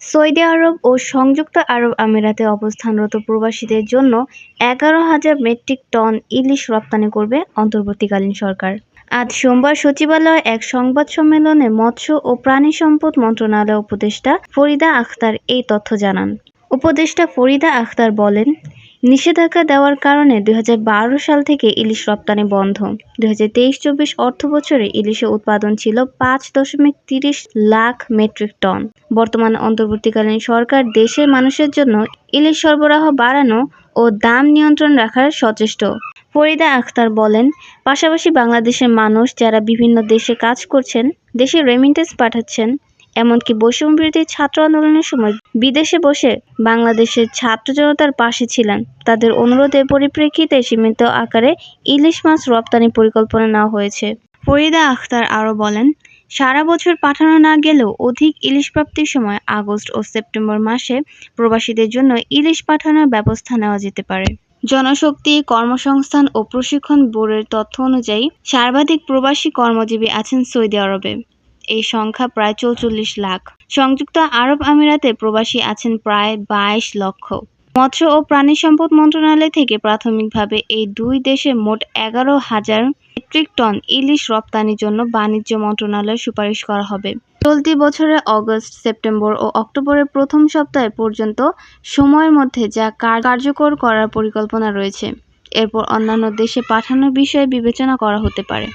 Saudi আরব ও সংযুক্ত আরব আমিরাতে অবস্থানরত প্রবাসীদের জন্য ১১,০০০ মেট্রিক টন ইলিশ রপ্তানি করবে অন্তর্বর্তীকালীন সরকার। আজ সোমবার সচিবালয়ে এক সংবাদ সম্মেলনে মৎস্য ও প্রাণী সম্পদ মন্ত্রণালয়ের উপদেষ্টা ফরিদা আখতার এই তথ্য জানান। উপদেষ্টা ফরিদা আখতার বলেন, নিষেধাজ্ঞা দেওয়ার কারণে ২০১২ সাল থেকে ইলিশ রপ্তানি বন্ধ। ২০২৩-২৪ অর্থবছরে ইলিশের উৎপাদন ছিল ৫.৩০ লাখ মেট্রিক টন। বর্তমানে অন্তর্বর্তীকালীন সরকার দেশের মানুষের জন্য ইলিশ সরবরাহ বাড়ানো ও দাম নিয়ন্ত্রণ রাখার সচেষ্ট। ফরিদা আখতার বলেন, পাশাপাশি বাংলাদেশের মানুষ যারা বিভিন্ন দেশে কাজ করছেন, দেশে রেমিটেন্স পাঠাচ্ছেন, এমনকি বৈষম্যবিরোধী ছাত্র আন্দোলনের সময় বিদেশে বসে বাংলাদেশের ছাত্র জনতার পাশে ছিলেন, তাদের অনুরোধের পরিপ্রেক্ষিতে সীমিত আকারে ইলিশ মাছ রপ্তানি পরিকল্পনা নেওয়া হয়েছে। ফরিদা আখতার আরও বলেন, সারা বছর পাঠানো না গেলেও অধিক ইলিশ প্রাপ্তির সময় আগস্ট ও সেপ্টেম্বর মাসে প্রবাসীদের জন্য ইলিশ পাঠানোর ব্যবস্থা নেওয়া যেতে পারে। জনশক্তি, কর্মসংস্থান ও প্রশিক্ষণ বোর্ডের তথ্য অনুযায়ী সর্বাধিক প্রবাসী কর্মজীবী আছেন সৌদি আরবে। এই সংখ্যা প্রায় ৪৪ লাখ। সংযুক্ত আরব আমিরাতে প্রবাসী আছেন প্রায় ২২ লক্ষ। মৎস্য ও প্রাণী সম্পদ মন্ত্রণালয় থেকে প্রাথমিকভাবে এই দুই দেশে মোট ১১,০০০ মেট্রিক টন ইলিশ রপ্তানির জন্য বাণিজ্য মন্ত্রণালয়ে সুপারিশ করা হবে। চলতি বছরের অগস্ট, সেপ্টেম্বর ও অক্টোবরের প্রথম সপ্তাহ পর্যন্ত সময়ের মধ্যে যা কার্যকর করার পরিকল্পনা রয়েছে। এরপর অন্যান্য দেশে পাঠানোর বিষয়ে বিবেচনা করা হতে পারে।